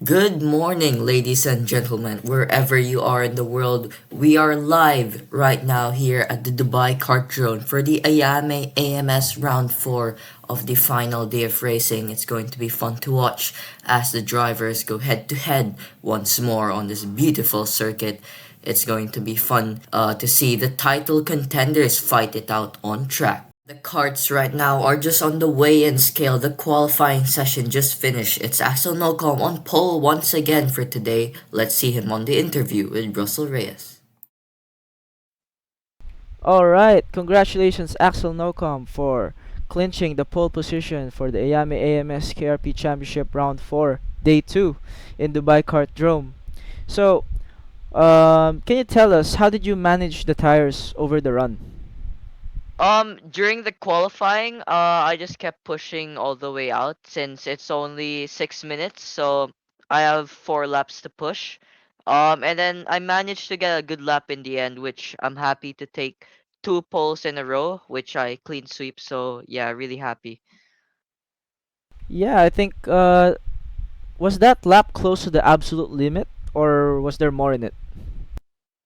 Good morning, ladies and gentlemen, wherever you are in the world. We are live right now here at the Dubai Kartdrome for the Iame AMS Round 4 of the final day of racing. It's going to be fun to watch as the drivers go head to head once more on this beautiful circuit. It's going to be fun to see the title contenders fight it out on track. The carts right now are just on the weigh-in scale. The qualifying session just finished. It's Axel Nocom on pole once again for today. Let's see him on the interview with Russell Reyes. Alright, congratulations Axel Nocom for clinching the pole position for the Iame AMS KRP Championship Round 4, Day 2 in Dubai Kartdrome. So, can you tell us how did you manage the tires over the run? During the qualifying, I just kept pushing all the way out since it's only 6 minutes, so I have 4 laps to push. And then I managed to get a good lap in the end, which I'm happy to take 2 poles in a row, which I clean sweep. So yeah, really happy. Yeah, I think was that lap close to the absolute limit or was there more in it?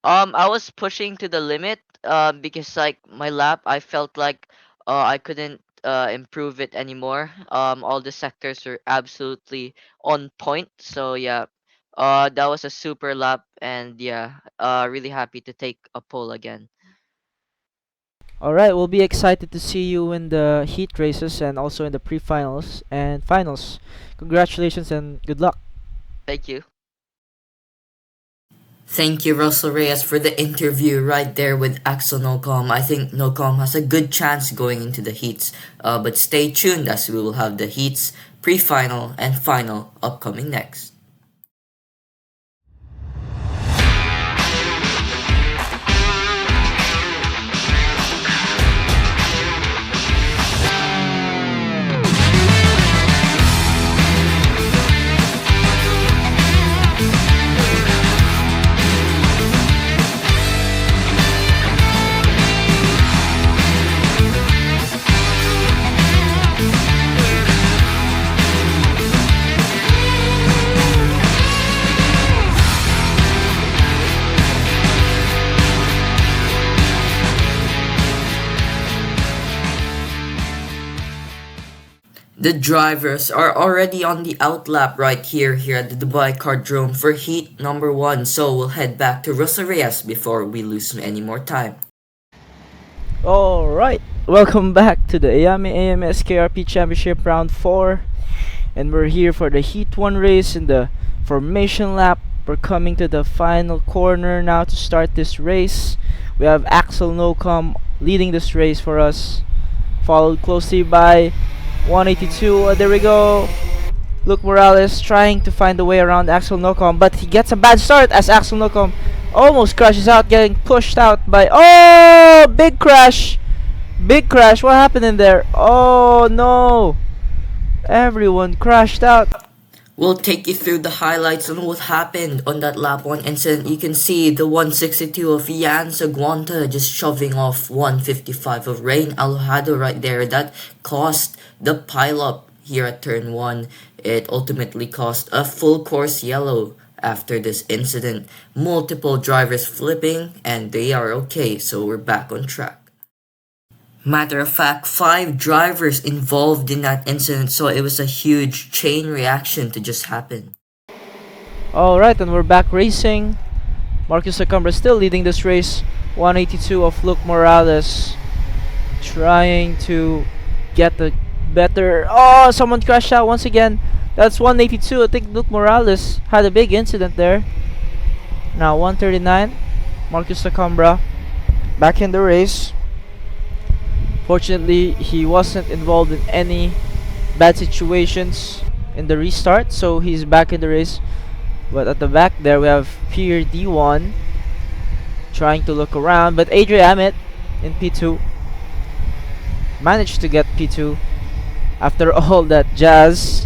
I was pushing to the limit, because like my lap, I felt like I couldn't improve it anymore. All the sectors are absolutely on point. So yeah, that was a super lap, and yeah, really happy to take a pole again. Alright, we'll be excited to see you in the heat races and also in the pre-finals and finals. Congratulations and good luck. Thank you. Thank you, Russell Reyes, for the interview right there with Axel Nocom. I think Nocom has a good chance going into the heats, but stay tuned as we will have the heats, pre-final, and final upcoming next. The drivers are already on the outlap right here at the Dubai Kartdrome for heat number 1, so we'll head back to Russell Reyes before we lose any more time. Alright, welcome back to the Iame AMS KRP Championship Round 4. And we're here for the Heat 1 race in the formation lap. We're coming to the final corner now to start this race. We have Axel Nocom leading this race for us, followed closely by 182. There we go. Luke Morales trying to find a way around Axel Nocom, but he gets a bad start as Axel Nocom almost crashes out, getting pushed out by... Oh! Big crash! Big crash. What happened in there? Oh no! Everyone crashed out. We'll take you through the highlights on what happened on that lap 1 incident. You can see the 162 of Yan Saguanta just shoving off 155 of Rain Alojado right there. That cost the pileup here at turn 1. It ultimately cost a full course yellow after this incident. Multiple drivers flipping, and they are okay, so we're back on track. Matter of fact, 5 drivers involved in that incident, so it was a huge chain reaction to just happen. Alright, and we're back racing. Marcus Acambra still leading this race. 182 of Luke Morales trying to get the better... Oh, someone crashed out once again. That's 182. I think Luke Morales had a big incident there. Now 139. Marcus Acambra back in the race. Fortunately, he wasn't involved in any bad situations in the restart, so he's back in the race. But at the back there, we have Pierre D1 trying to look around, but Iame in P2 managed to get P2 after all that jazz.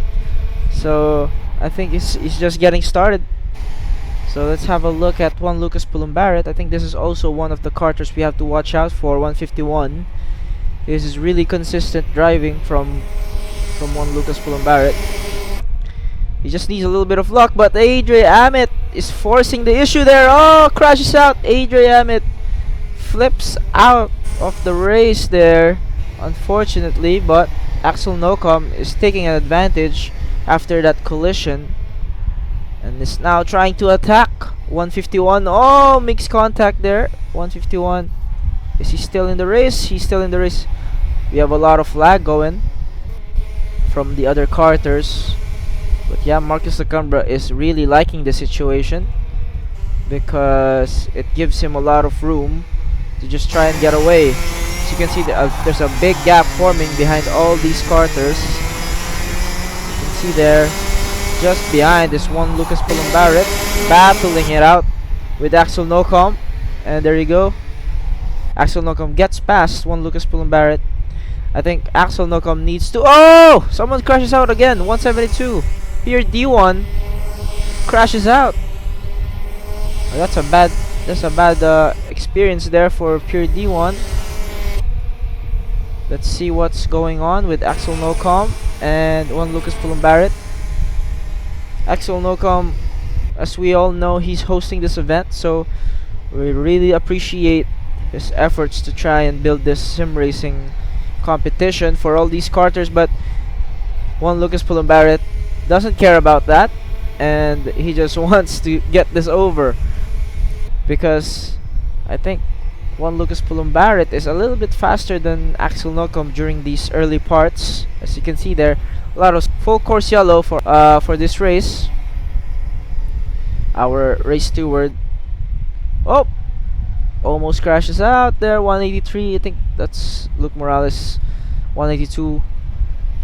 So I think he's just getting started. So let's have a look at one Lucas Pulumbaret. I think this is also one of the carters we have to watch out for. 151. This is really consistent driving from one Lucas Pulumbaret. He just needs a little bit of luck, but Iame is forcing the issue there. Oh, crashes out. Iame flips out of the race there, unfortunately, but Axel Nocom is taking an advantage after that collision and is now trying to attack. 151. Oh, makes contact there. 151. Is he still in the race? He's still in the race. We have a lot of lag going from the other karters. But yeah, Marcus Lacambra is really liking the situation because it gives him a lot of room to just try and get away. As you can see, there's a big gap forming behind all these karters. You can see there, just behind is one Lucas Barrett battling it out with Axel Nocom. And there you go. Axel Nocom gets past one Lucas Barrett. I think Axel Nocom needs to... Oh! Someone crashes out again. 172. Here D1 crashes out. Oh, that's a bad experience there for Pure D1. Let's see what's going on with Axel Nocom and one Lucas Barrett. Axel Nocom, as we all know, he's hosting this event, so we really appreciate his efforts to try and build this sim racing competition for all these karters, but one Lucas Barrett doesn't care about that, and he just wants to get this over because I think one Lucas Barrett is a little bit faster than Axel Nocom during these early parts. As you can see there, a lot of full course yellow for this race. Our race steward, oh, almost crashes out there. 183. I think that's Luke Morales. 182.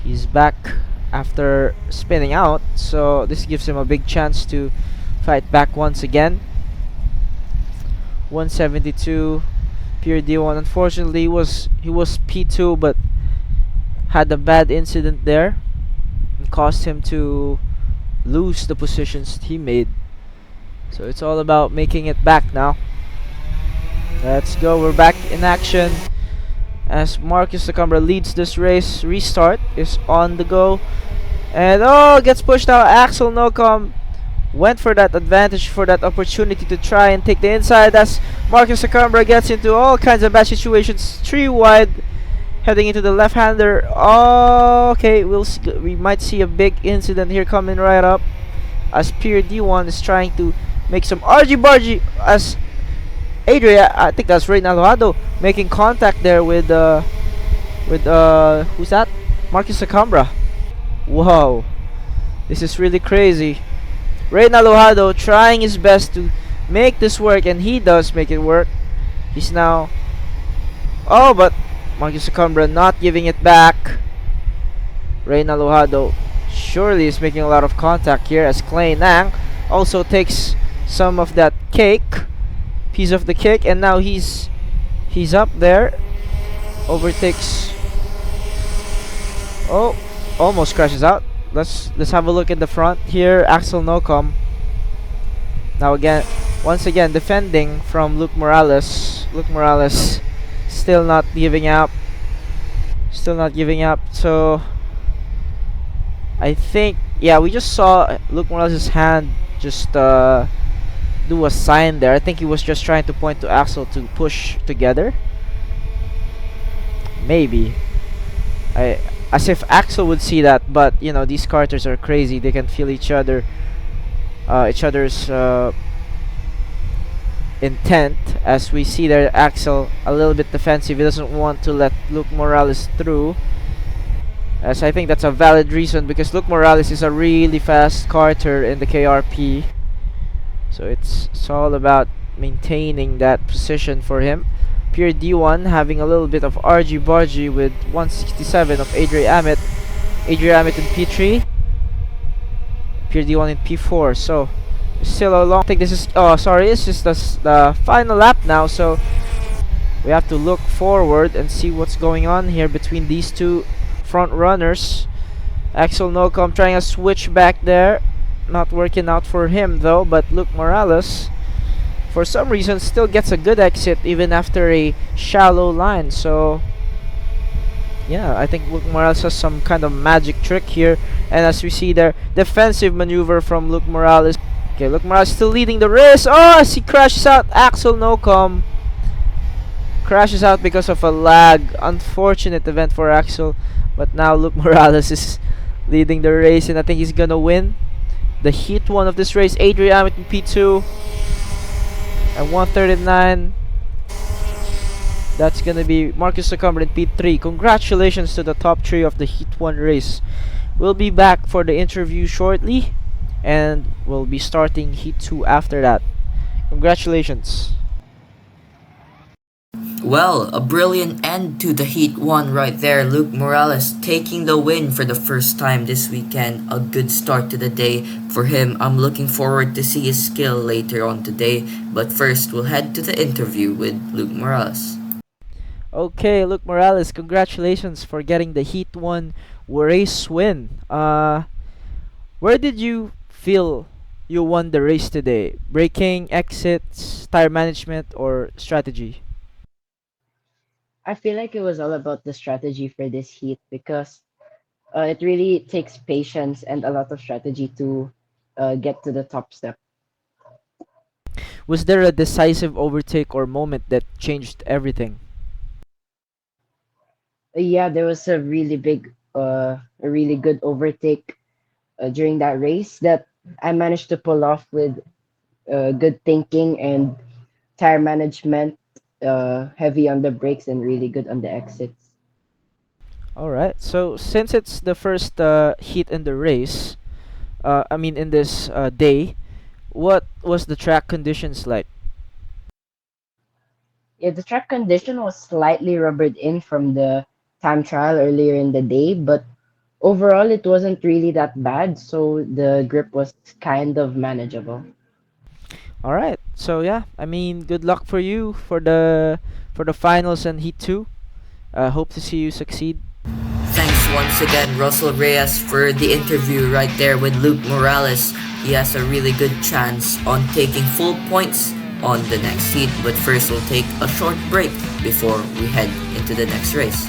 He's back after spinning out, so this gives him a big chance to fight back once again. 172. Pure D1, unfortunately, he was P2, but had a bad incident there and caused him to lose the positions he made. So it's all about making it back now. Let's go. We're back in action as Marcus Lacambra leads this race. Restart is on the go, and oh, gets pushed out. Axel Nocom went for that advantage, for that opportunity to try and take the inside as Marcus Lacambra gets into all kinds of bad situations. 3 wide, heading into the left-hander. Oh, okay, we might see a big incident here coming right up as Pure D1 is trying to make some argy-bargy as I think that's Reynaldo making contact there with who's that? Marcus Lacambra. Wow, this is really crazy. Reynaldo trying his best to make this work, and he does make it work. He's now... Oh, but Marcus Lacambra not giving it back. Reynaldo surely is making a lot of contact here as Clay Nang also takes some of that piece of the cake, and now he's up there. Overtakes... Oh, almost crashes out. Let's have a look at the front here. Axel Nocom now once again defending from Luke Morales. Luke Morales still not giving up. So I think, yeah, we just saw Luke Morales' hand just do a sign there. I think he was just trying to point to Axel to push together. Maybe. As if Axel would see that, but you know, these karters are crazy. They can feel each other's intent. As we see there, Axel a little bit defensive. He doesn't want to let Luke Morales through. As I think that's a valid reason, because Luke Morales is a really fast karter in the KRP. So it's all about maintaining that position for him. Pure D1 having a little bit of argy-bargy with 167 of Iame in P3, Pure D1 in P4. So still a long... I think this is... Oh, sorry, it's just the final lap now, so we have to look forward and see what's going on here between these two front runners. Axel Nocom trying a switch back there, not working out for him though, but Luke Morales for some reason still gets a good exit even after a shallow line. So Yeah, I think Luke Morales has some kind of magic trick here. And as we see there, defensive maneuver from Luke Morales. Okay, Luke Morales still leading the race. Oh, as he crashes out, Axel Nocom crashes out because of a lag. Unfortunate event for Axel. But now Luke Morales is leading the race, and I think he's gonna win the Heat 1 of this race. Adrian in P2 at 139. That's gonna be Marcus Succumber in P3. Congratulations to the top 3 of the Heat 1 race. We'll be back for the interview shortly, and we'll be starting Heat 2 after that. Congratulations. Well, a brilliant end to the Heat 1 right there. Luke Morales taking the win for the first time this weekend. A good start to the day for him. I'm looking forward to see his skill later on today. But first, we'll head to the interview with Luke Morales. Okay, Luke Morales, congratulations for getting the Heat 1 race win. Where did you feel you won the race today? Braking, exits, tire management, or strategy? I feel like it was all about the strategy for this heat because it really takes patience and a lot of strategy to get to the top step. Was there a decisive overtake or moment that changed everything? Yeah, there was a really good overtake during that race that I managed to pull off with good thinking and tire management, heavy on the brakes and really good on the exits. Alright, so since it's the first heat in the race, I mean in this day, what was the track conditions like? Yeah, the track condition was slightly rubbered in from the time trial earlier in the day, but overall it wasn't really that bad, so the grip was kind of manageable. Alright, so yeah, I mean good luck for you for the finals and heat 2. Hope to see you succeed. Thanks once again, Russell Reyes, for the interview right there with Luke Morales. He has a really good chance on taking full points on the next heat, but first we'll take a short break before we head into the next race.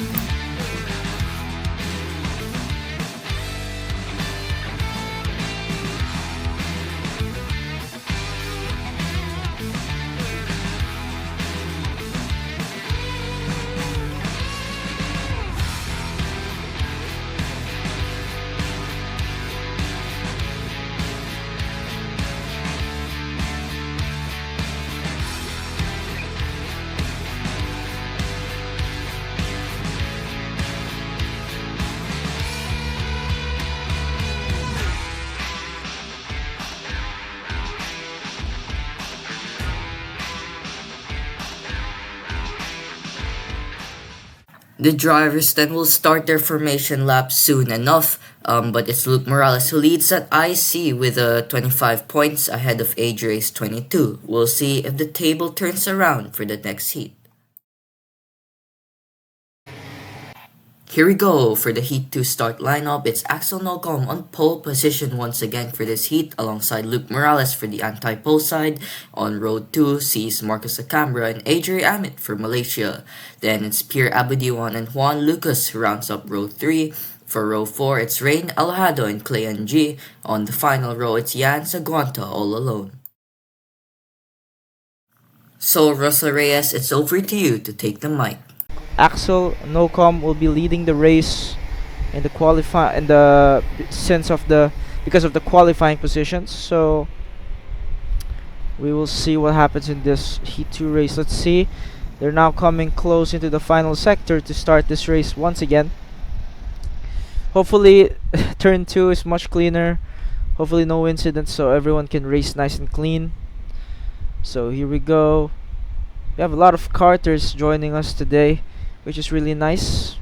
The drivers then will start their formation lap soon enough, but it's Luke Morales who leads at IC with 25 points ahead of Adrian's 22. We'll see if the table turns around for the next heat. Here we go for the Heat 2 start lineup. It's Axel Nocom on pole position once again for this heat alongside Luke Morales for the anti-pole side. On road 2 sees Marcus Acambra and Iame for Malaysia. Then it's Pierre Abadiwan and Juan Lucas who rounds up row 3. For row 4 it's Rain Alejado and Clay Ng. On the final row it's Yan Saguanta all alone. So Russell Reyes, it's over to you to take the mic. Axel Nocom will be leading the race in the in the sense of the because of the qualifying positions. So we will see what happens in this Heat 2 race. Let's see. They're now coming close into the final sector to start this race once again. Hopefully turn 2 is much cleaner. Hopefully no incidents so everyone can race nice and clean. So here we go. We have a lot of karters joining us today, which is really nice.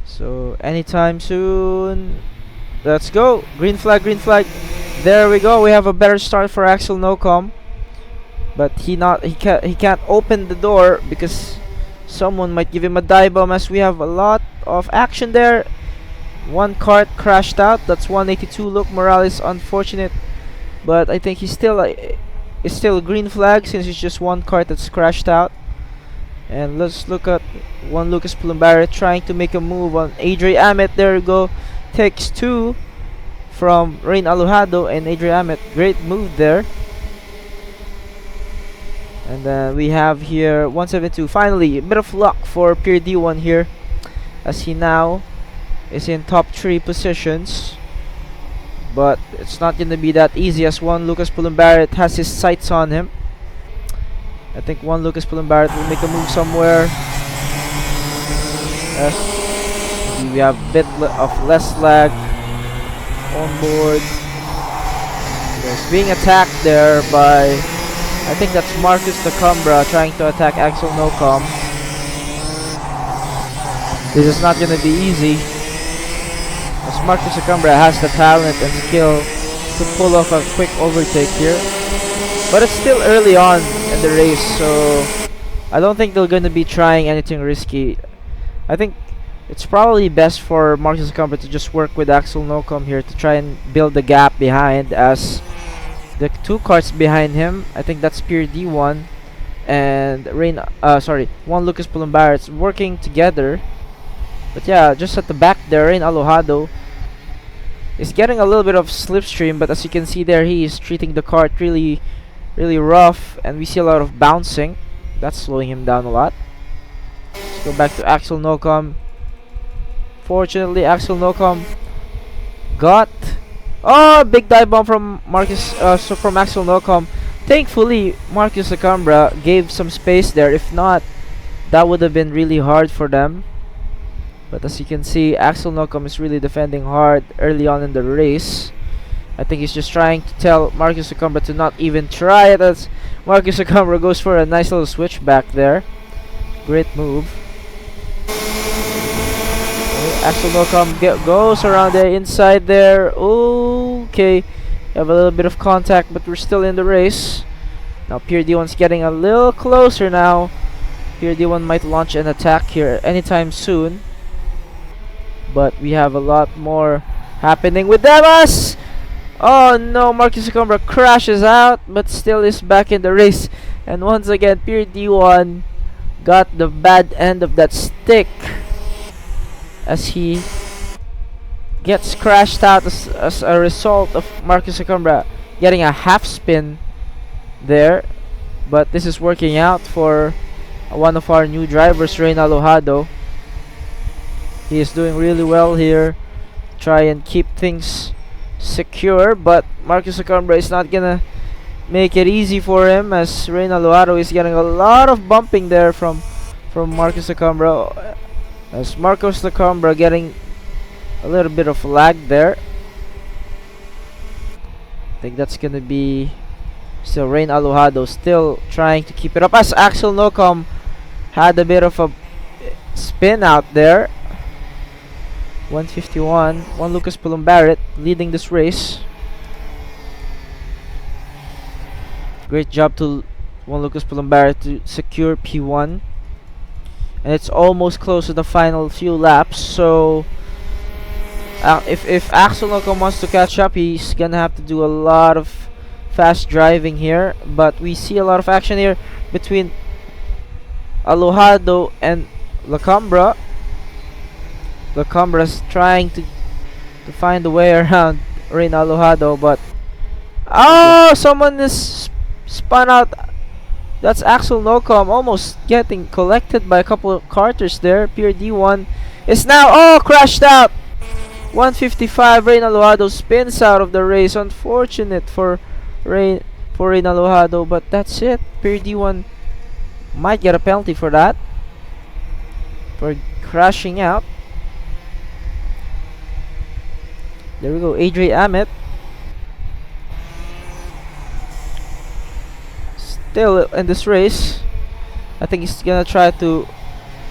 So anytime soon. Let's go. Green flag, green flag. There we go. We have a better start for Axel Nocom. But he can't open the door because someone might give him a dive bomb, as we have a lot of action there. One kart crashed out. That's 182. Luke Morales, unfortunate, but I think he's still it's still a green flag since it's just one kart that's crashed out. And let's look at one Lucas Plumbarret trying to make a move on Adrian Amet. There we go. Takes two from Rain Alojado and Adrian Amet. Great move there. And then we have here 172. Finally, a bit of luck for Pure D1 here, as he now is in top 3 positions. But it's not going to be that easy, as one Lucas Pulumbarat has his sights on him. I think one Lucas Pulumbarat will make a move somewhere. Yes. Maybe we have a bit of less lag on board. He's being attacked there by, I think that's Marcus Tacumbra trying to attack Axel Nocom. This is not going to be easy, as Marcus Tacumbra has the talent and skill to pull off a quick overtake here. But it's still early on in the race, so I don't think they're going to be trying anything risky. I think it's probably best for Marcus Tacumbra to just work with Axel Nocom here to try and build the gap behind, as the two carts behind him, I think that's Pure D1 and one Lucas Pulumbarat's working together. But yeah, just at the back there, Rain Alojado is getting a little bit of slipstream, but as you can see there, he is treating the cart really rough, and we see a lot of bouncing. That's slowing him down a lot. Let's go back to Axel Nocom. Fortunately, Axel Nocom got big dive bomb from from Axel Nocom. Thankfully, Marcus Tacumbra gave some space there. If not, that would have been really hard for them. But as you can see, Axel Nocom is really defending hard early on in the race. I think he's just trying to tell Marcus Tacumbra to not even try it, as Marcus Tacumbra goes for a nice little switchback there. Great move. Axel Nocom goes around the inside there. Okay, have a little bit of contact, but we're still in the race. Now Pure D1's getting a little closer now. Pure D1 might launch an attack here anytime soon, but we have a lot more happening with them. Oh no, Marcus Tacumbra crashes out, but still is back in the race. And once again, Pure D1 got the bad end of that stick, as he gets crashed out as a result of Marcus Tacumbra getting a half spin there. But this is working out for one of our new drivers, Rain Alojado. He is doing really well here, try and keep things secure, but Marcus Tacumbra is not gonna make it easy for him, as Rain Alojado is getting a lot of bumping there from Marcus Tacumbra, as Marcus Tacumbra getting a little bit of lag there. I think that's gonna be still Rain Alojado still trying to keep it up, as Axel Nocom had a bit of a spin out there. 151, one Lucas Pulumbarat leading this race. Great job to one Lucas Pulumbarat to secure P1. And it's almost close to the final few laps, so if Axel Nocom wants to catch up, he's gonna have to do a lot of fast driving here. But we see a lot of action here between Alojado and Tacumbra. Tacumbra's trying to find a way around Rain Alojado, but someone is spun out. That's Axel Nocom almost getting collected by a couple of carters there. Pure D1 is now crashed out. 155, Rain Alojado spins out of the race. Unfortunate for Rain Alojado, but that's it. Pure D1 might get a penalty for that, for crashing out. There we go, Adrian Amet still in this race. I think he's gonna try to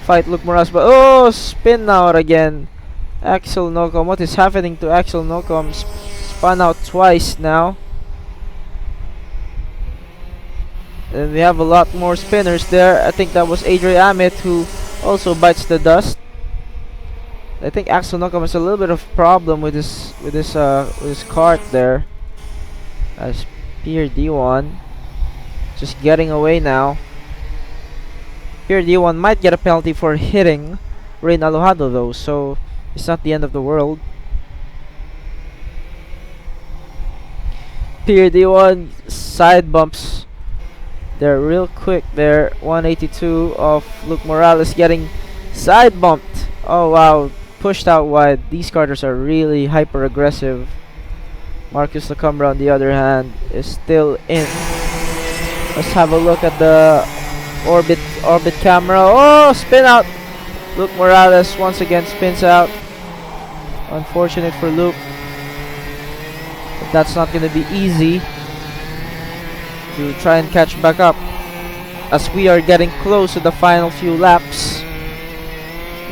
fight Luke Morales, but spin out again. Axel Nocom, what is happening to Axel Nocom? Spun out twice now. And we have a lot more spinners there. I think that was Adrian Amet who also bites the dust. I think Axel Nocom has a little bit of problem with his cart there, as Pure D1 just getting away now. Here, D1 might get a penalty for hitting Rain Alojado though, so it's not the end of the world. Here, D1 side bumps. They're real quick there. 182 of Luke Morales getting side bumped. Oh wow, pushed out wide. These Carters are really hyper aggressive. Marcus Lacambra on the other hand is still in. Let's have a look at the orbit camera. Oh, spin out. Luke Morales once again spins out. Unfortunate for Luke. But that's not going to be easy to try and catch back up as we are getting close to the final few laps.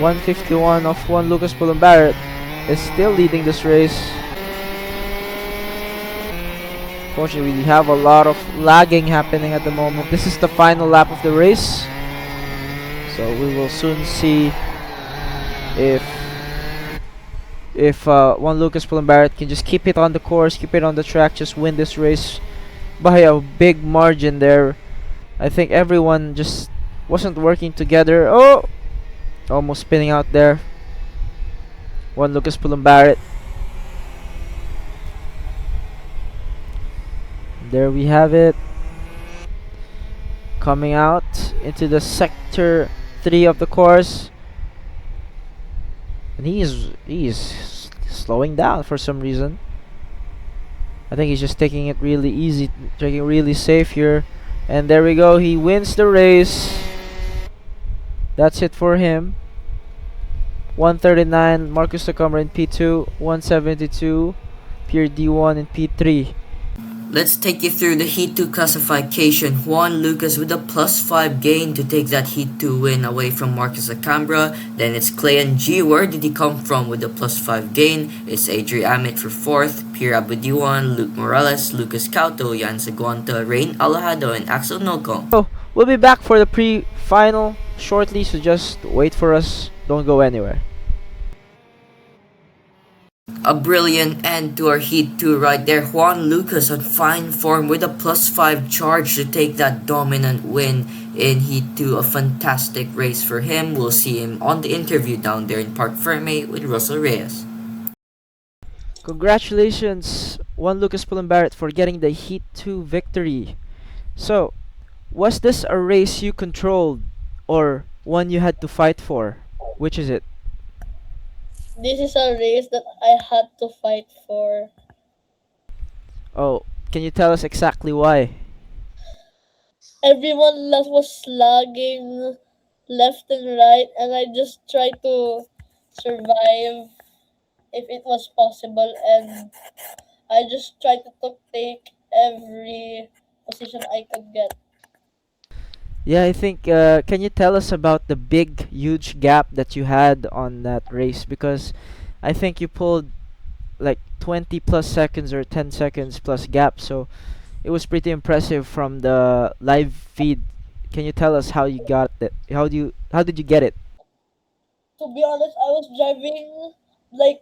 151 of Juan Lucas Pulumbarat is still leading this race. Fortunately, we have a lot of lagging happening at the moment. This is the final lap of the race, so we will soon see if Juan Lucas Pulumbarat can just keep it on the course, keep it on the track, just win this race by a big margin there. I think everyone just wasn't working together. Oh, almost spinning out there. Juan Lucas Pulumbarat. There we have it. Coming out into the sector 3 of the course. And he's slowing down for some reason. I think he's just taking it really easy, taking it really safe here. And there we go, he wins the race. That's it for him. 139 Marcus Lacambra in P2, 172 Pierre D1 in P3. Let's take you through the Heat 2 classification. Juan Lucas with a +5 gain to take that Heat 2 win away from Marcus Lacambra. Then it's Clayan G. Where did he come from with a +5 gain? It's Iame for 4th, Pierre Abadiwan, Luke Morales, Lucas Cauto, Yan Seguanta, Rain Alojado, and Axel Nolcom. So we'll be back for the pre-final shortly, so just wait for us. Don't go anywhere. A brilliant end to our Heat 2 right there. Juan Lucas on fine form with a +5 charge to take that dominant win in Heat 2. A fantastic race for him. We'll see him on the interview down there in Parc Ferme with Russell Reyes. Congratulations, Juan Lucas Pulumbarat, for getting the Heat 2 victory. So, was this a race you controlled or one you had to fight for? Which is it? This is a race that I had to fight for. Oh, can you tell us exactly why? Everyone else was slugging left and right, and I just tried to survive if it was possible, and I just tried to take every position I could get. Yeah, I think, can you tell us about the big, huge gap that you had on that race? Because I think you pulled like 20 plus seconds or 10 seconds plus gap, so it was pretty impressive from the live feed. Can you tell us how you got it? How did you get it? To be honest, I was driving like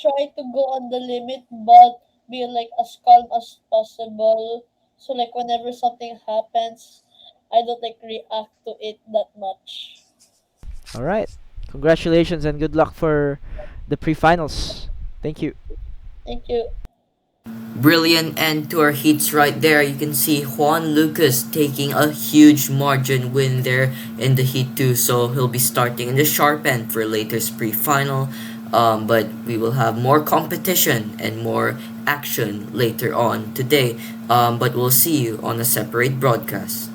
trying to go on the limit, but being like as calm as possible. So like whenever something happens, I don't like react to it that much. All right. Congratulations and good luck for the pre-finals. Thank you. Thank you. Brilliant end to our heats right there. You can see Juan Lucas taking a huge margin win there in the Heat 2. So he'll be starting in the sharp end for later's pre-final. But we will have more competition and more action later on today. But we'll see you on a separate broadcast.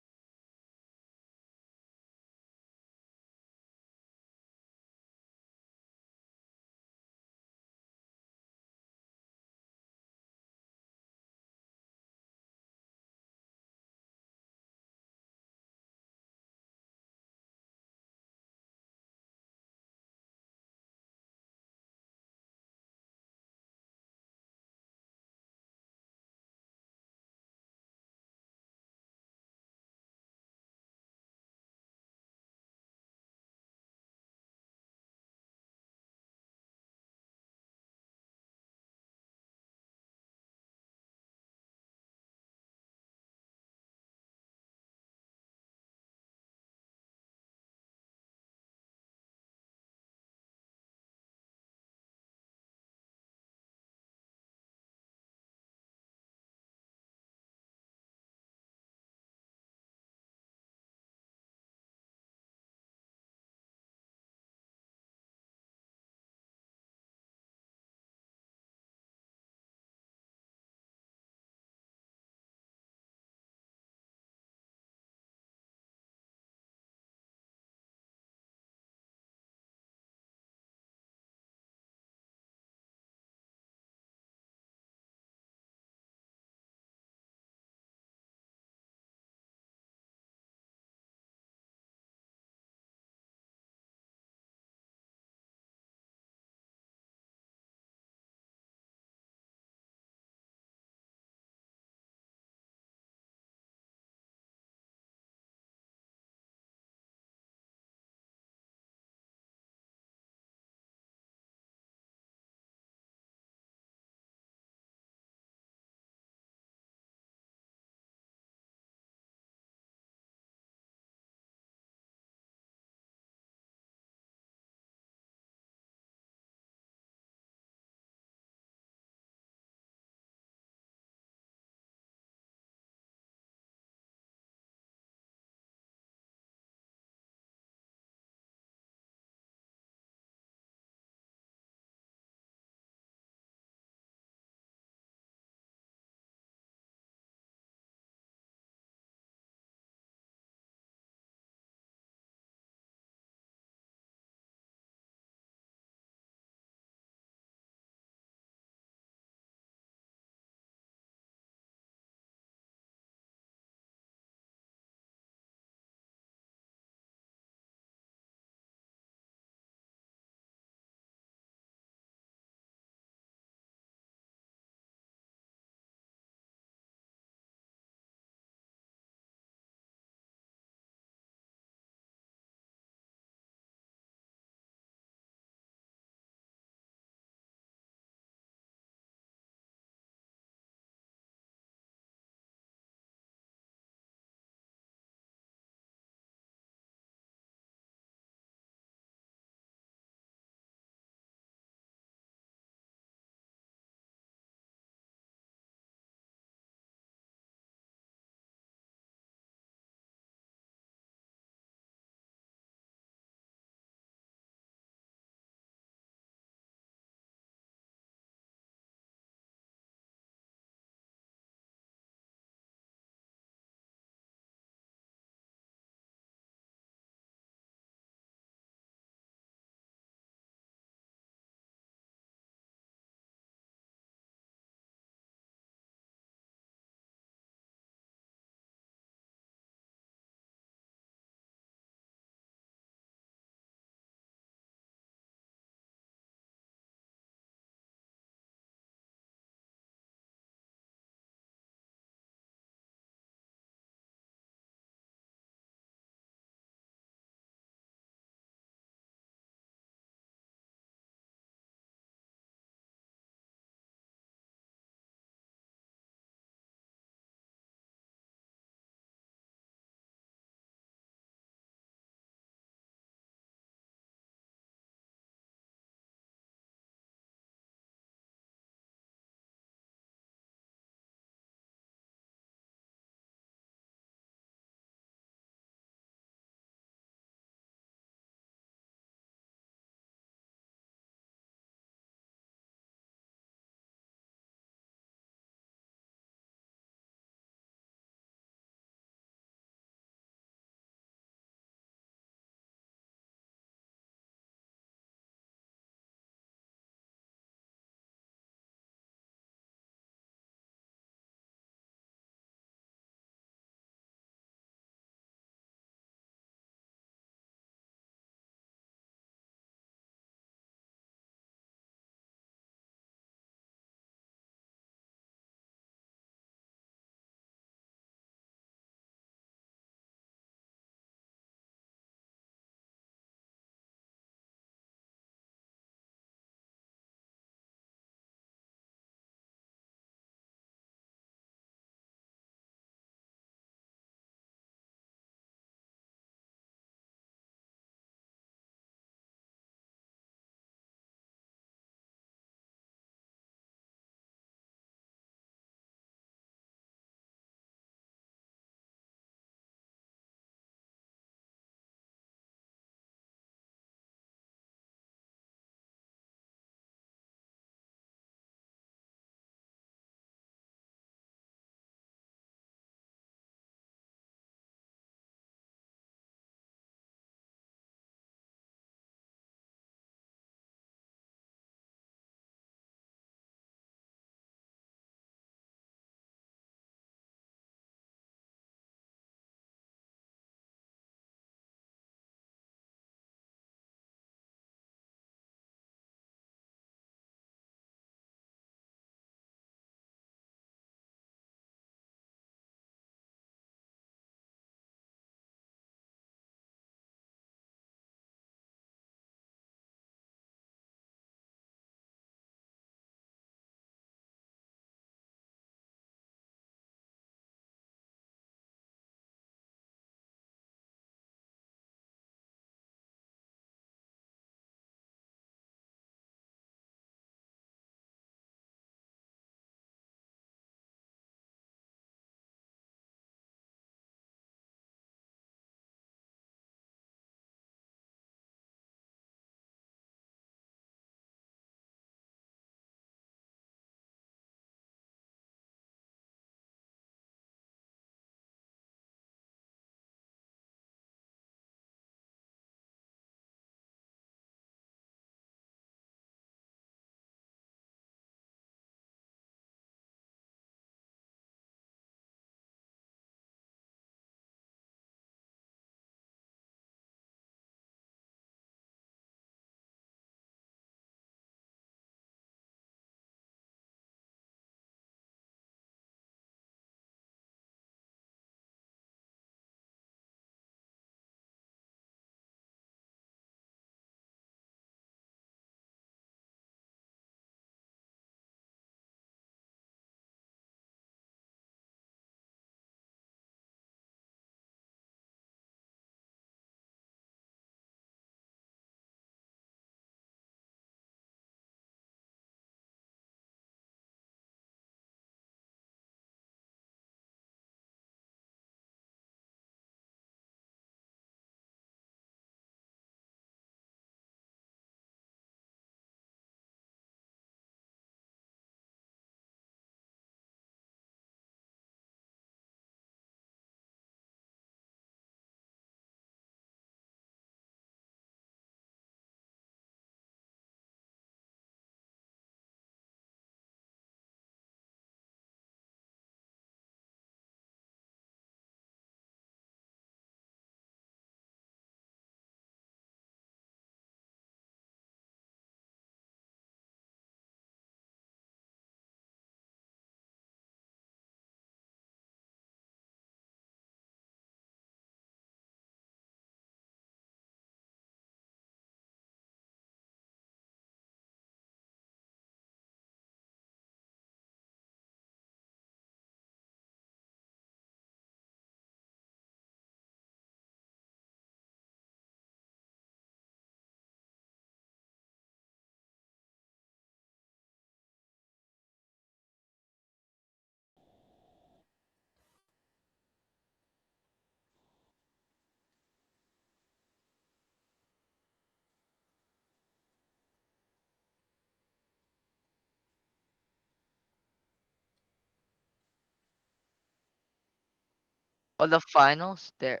Oh, the finals there.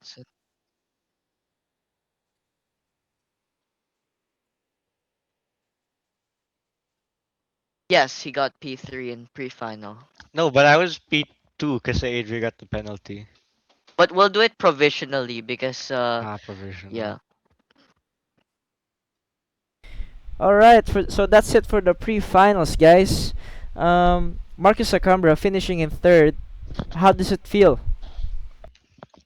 So, yes, he got P3 in pre-final. No, but I was P2 because Adri got the penalty. But we'll do it provisionally because Ah, provisional. yeah. All right, so that's it for the pre-finals, guys. Marcus Acambra finishing in third. How does it feel?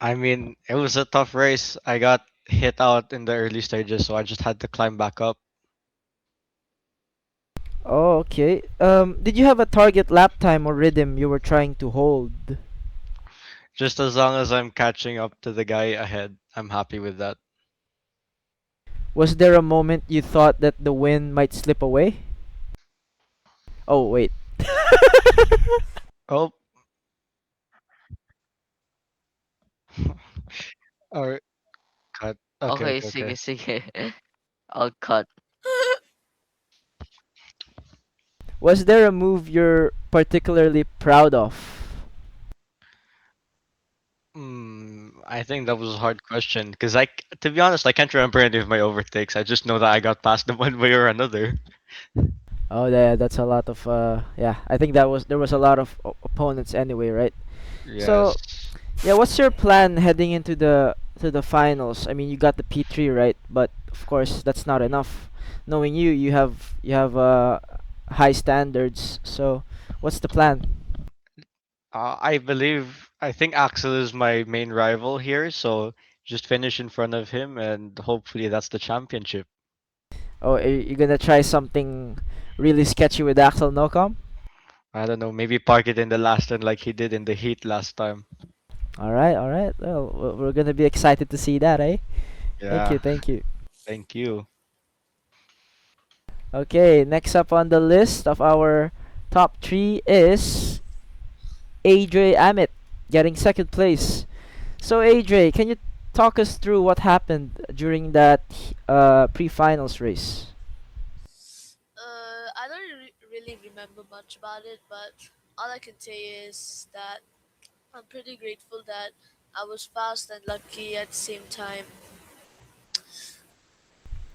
I mean, it was a tough race. I got hit out in the early stages, so I just had to climb back up. Oh, okay. Did you have a target lap time or rhythm you were trying to hold? Just as long as I'm catching up to the guy ahead, I'm happy with that. Was there a moment you thought that the win might slip away? Oh, wait. Oh, or cut. Okay, Okay, okay, sige, okay. sige. I'll cut. Was there a move you're particularly proud of? I think that was a hard question because to be honest, I can't remember any of my overtakes. I just know that I got past them one way or another. Oh, yeah, that's a lot of yeah. I think there was a lot of opponents anyway, right? So, Yes. yeah, what's your plan heading into the finals? I mean, you got the P3, right? But of course, that's not enough. Knowing you, you have high standards. So, what's the plan? I think Axel is my main rival here, so just finish in front of him and hopefully that's the championship. Oh, are you gonna try something really sketchy with Axel Nocom? I don't know, maybe park it in the last turn like he did in the heat last time. All right, all right. Well, we're gonna be excited to see that, eh? Thank you, Yeah, thank you. thank you. Okay, next up on the list of our top three is Adre Amit getting second place. So Adre, can you talk us through what happened during that pre-finals race? I don't really remember much about it, but all I can say is that I'm pretty grateful that I was fast and lucky at the same time.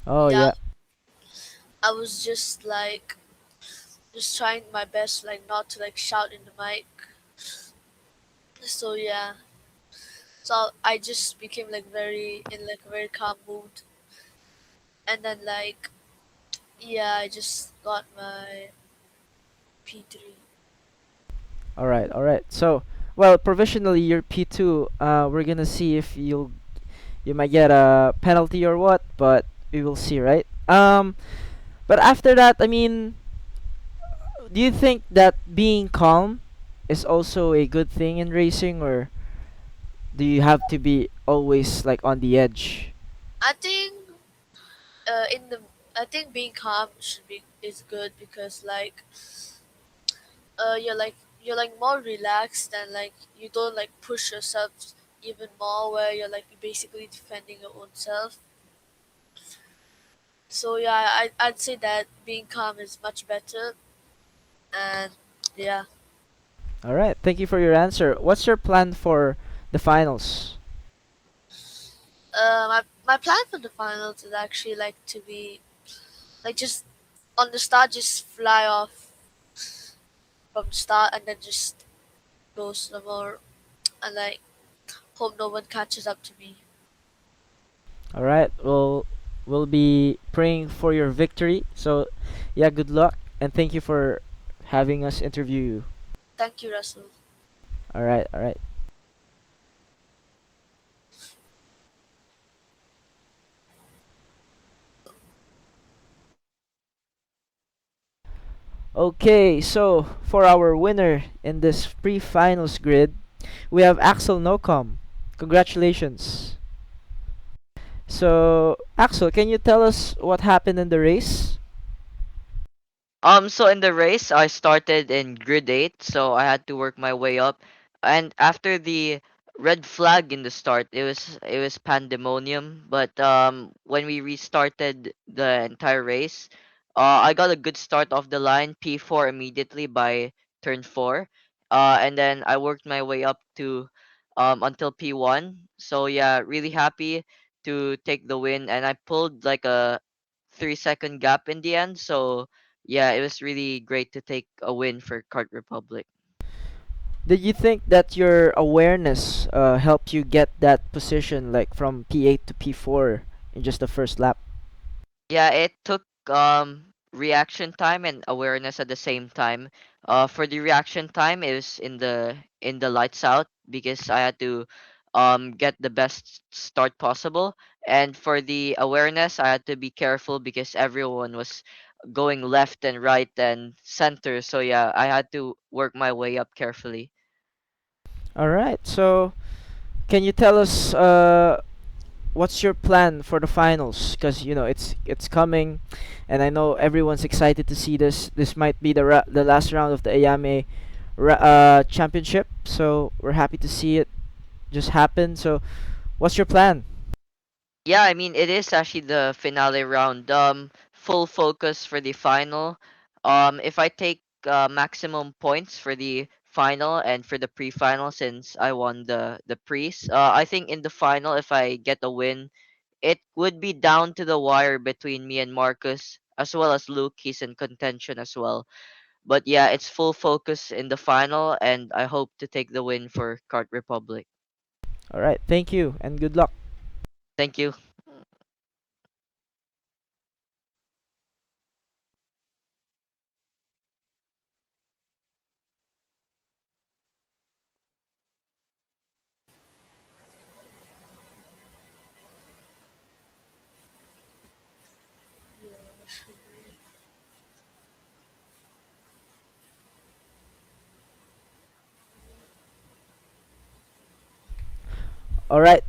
Oh Yeah, yeah, I was just trying my best, like not to like shout in the mic. So yeah, so I just became like very in like a very calm mood, and then like yeah, I just got my P3. all right, all right. So, well, provisionally you're P2. We're gonna see if you might get a penalty or what, but we will see, right? But after that, I mean, do you think that being calm is also a good thing in racing, or do you have to be always like on the edge? I think in the I think being calm should be is good because like you're like more relaxed and like you don't like push yourself even more where you're like basically defending your own self. So yeah, I'd say that being calm is much better and yeah. All right, thank you for your answer. What's your plan for the finals? My plan for the finals is actually like to be like just on the start just fly off from the start and then just go somewhere and like hope no one catches up to me. All right, we'll be praying for your victory. So, yeah, good luck and thank you for having us interview you. Thank you, Russell. All right, all right. Okay, so for our winner in this pre-finals grid, we have Axel Nocom. Congratulations. So, Axel, can you tell us what happened in the race? So in the race, I started in grid 8, so I had to work my way up. And after the red flag in the start, it was pandemonium. But when we restarted the entire race, I got a good start off the line, P4 immediately by turn 4. And then I worked my way up to until P1. So yeah, really happy to take the win, and I pulled like a 3 second gap in the end. So yeah, it was really great to take a win for Kart Republic. Did you think that your awareness helped you get that position, like from P8 to P4 in just the first lap? Yeah, it took reaction time and awareness at the same time. For the reaction time, it was in the lights out because I had to get the best start possible. And for the awareness, I had to be careful because everyone was going left and right and center. So yeah, I had to work my way up carefully. All right. So, can you tell us what's your plan for the finals? Because you know it's coming, and I know everyone's excited to see this. This might be the last round of the Ayame championship. So we're happy to see it just happen. So, what's your plan? Yeah, I mean it is actually the finale round. Full focus for the final. If I take maximum points for the final and for the pre-final, since I won the pre's, I think in the final, if I get a win, it would be down to the wire between me and Marcus, as well as Luke. He's in contention as well. But yeah, it's full focus in the final, and I hope to take the win for Kart Republic. All right. Thank you and good luck. Thank you. All right.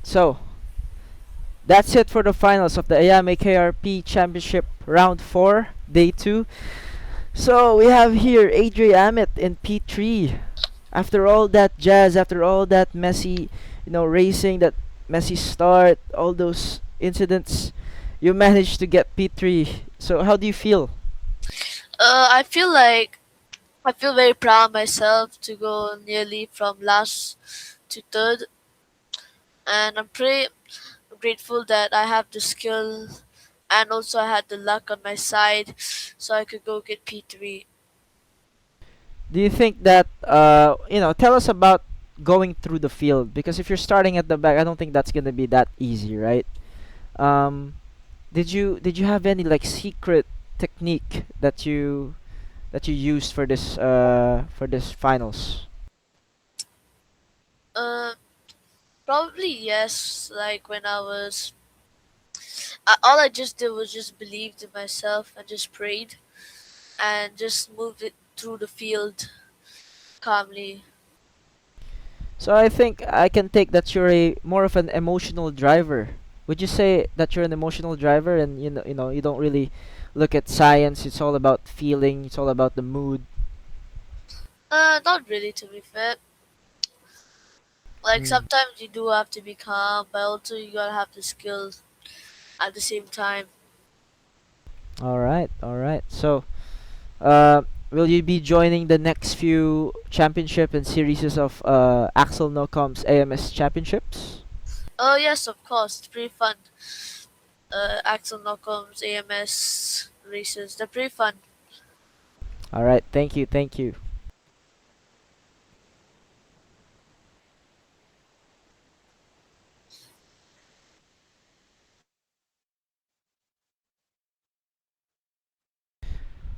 So that's it for the finals of the Ayame KRP Championship Round 4, Day 2. So we have here Adriamet in P3. After all that jazz, after all that messy, racing, that messy start, all those incidents, you managed to get P3. So how do you feel? I feel like I feel very proud of myself to go nearly from last to third, and I'm pretty grateful that I have the skill and also I had the luck on my side, so I could go get P3. Do you think that tell us about going through the field, because if you're starting at the back, I don't think that's going to be that easy, right? Um did you have any like secret technique that you used for this finals? Uh, Probably yes. Like when all I just did was just believed in myself and just prayed and just moved it through the field calmly. So I think I can take that you're a more of an emotional driver. Would you say that you're an emotional driver, and you don't really look at science? It's all about feeling. It's all about the mood. Not really to be fair. Like Mm. sometimes you do have to be calm, but also you gotta have the skills at the same time. All right, all right. So, uh, will you be joining the next few championship and series of Axel Nocom's AMS championships? Oh yes, of course, it's pretty fun. Axel Knockom's AMS races, they're pretty fun. All right. Thank you. Thank you.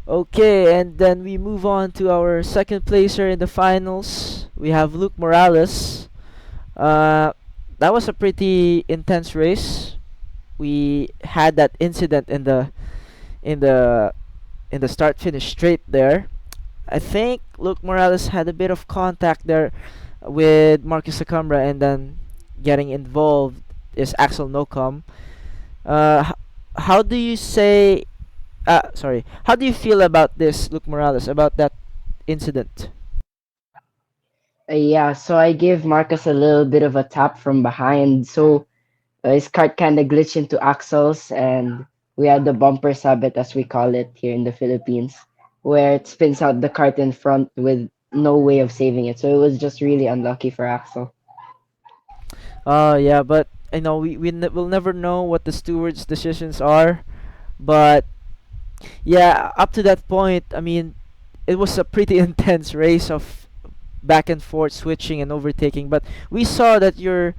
Okay, and then we move on to our second placer in the finals. We have Luke Morales. Uh, that was a pretty intense race. We had that incident in the in the start finish straight there. I think Luke Morales had a bit of contact there with Marcus Sacambra, and then getting involved is Axel Nocom. Uh, h- how do you say? Sorry. How do you feel about this, Luke Morales? About that incident? Yeah, so I gave Marcus a little bit of a tap from behind. So his cart kind of glitched into axles, and we had the bumper sabit, as we call it here in the Philippines, where it spins out the cart in front with no way of saving it. So it was just really unlucky for Axel. Yeah, but I know we'll never know what the stewards' decisions are. But yeah, up to that point, I mean, it was a pretty intense race of back and forth switching and overtaking. But we saw that you're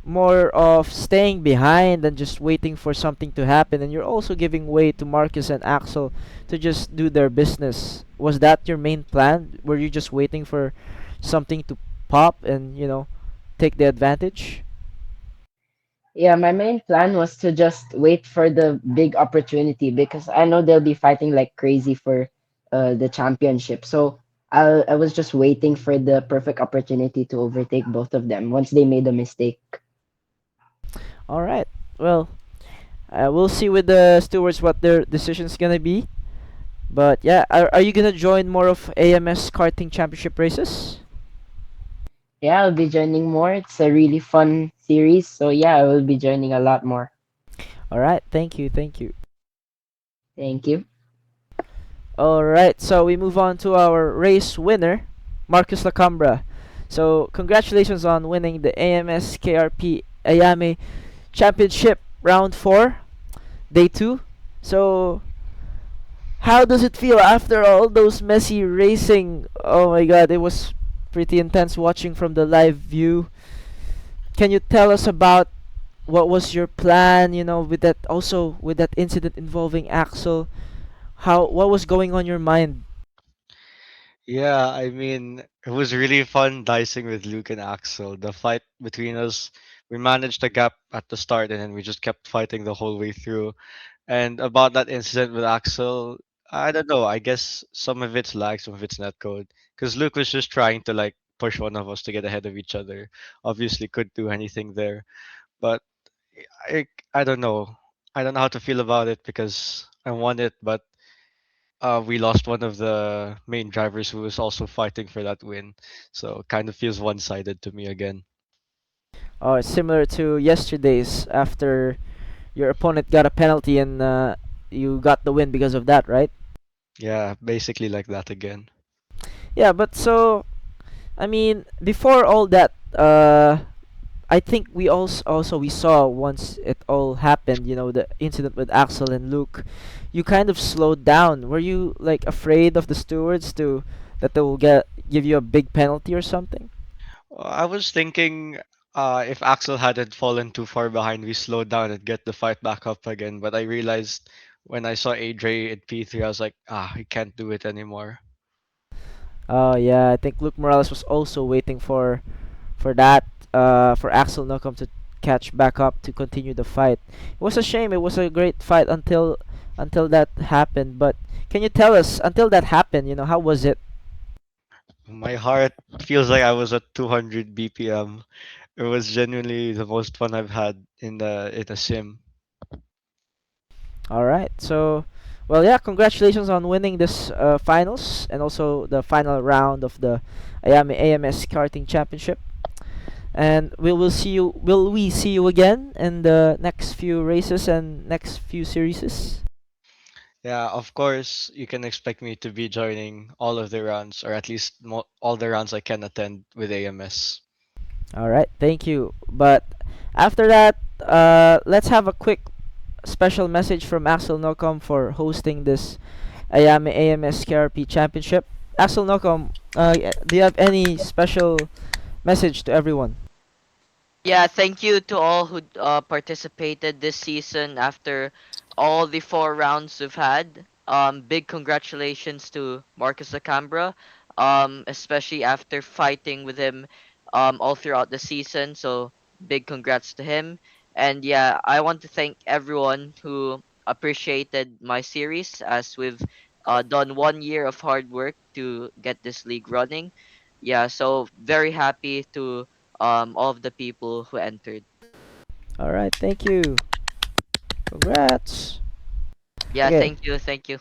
more of staying behind than just waiting for something to happen, and you're also giving way to Marcus and Axel to just do their business. Was that your main plan? Were you just waiting for something to pop and take the advantage? Yeah, my main plan was to just wait for the big opportunity because I know they'll be fighting like crazy for the championship. So I was just waiting for the perfect opportunity to overtake both of them once they made a mistake. All right. Well, we'll see with the stewards what their decision's gonna be. But yeah, are you gonna join more of AMS karting championship races? Yeah, I'll be joining more. It's a really fun series. So yeah, I will be joining a lot more. All right. Thank you. Thank you. Thank you. All right. So we move on to our race winner, Marcus Lacambra. So congratulations on winning the AMS KRP Iame Championship Round 4, Day 2. So how does it feel after all those messy racing? Oh my god, it was pretty intense watching from the live view. Can you tell us about what was your plan, with that also with that incident involving Axel? What was going on your mind? Yeah, I mean, it was really fun dicing with Luke and Axel. The fight between us, we managed a gap at the start and then we just kept fighting the whole way through. And about that incident with Axel, I don't know. I guess some of it's lag, some of it's netcode. Because Luke was just trying to like push one of us to get ahead of each other. Obviously, couldn't do anything there. But I don't know. I don't know how to feel about it because I won it, but we lost one of the main drivers who was also fighting for that win. So kind of feels one-sided to me again. Oh, it's similar to yesterday's after your opponent got a penalty and you got the win because of that, right? Yeah, basically like that again. Yeah, but so I mean, before all that, I think we also we saw once it all happened, the incident with Axel and Luke. You kind of slowed down. Were you like afraid of the stewards to that they will give you a big penalty or something? I was thinking if Axel hadn't fallen too far behind, we slowed down and get the fight back up again. But I realized when I saw Adre at P3, I was like, he can't do it anymore. Oh yeah, I think Luke Morales was also waiting for that for Axel Nocum to catch back up to continue the fight. It was a shame. It was a great fight until that happened. But can you tell us until that happened? How was it? My heart feels like I was at 200 BPM. It was genuinely the most fun I've had in a sim. All right. So, well, yeah. Congratulations on winning this finals and also the final round of the Iame AMS Karting Championship. And we will see you. Will we see you again in the next few races and next few series? Yeah, of course, you can expect me to be joining all of the rounds, or at least all the rounds I can attend with AMS. All right. Thank you. But after that, let's have a quick special message from Axel Nocom for hosting this Ayame AMS KRP Championship. Axel Nocom, do you have any special message to everyone? Yeah, thank you to all who participated this season after all the 4 rounds we've had. Big congratulations to Marcus Acambra, especially after fighting with him all throughout the season. So big congrats to him. And yeah, I want to thank everyone who appreciated my series as we've done 1 year of hard work to get this league running. Yeah, so very happy to all of the people who entered. All right. Thank you. Congrats. Yeah, Okay. thank you, thank you.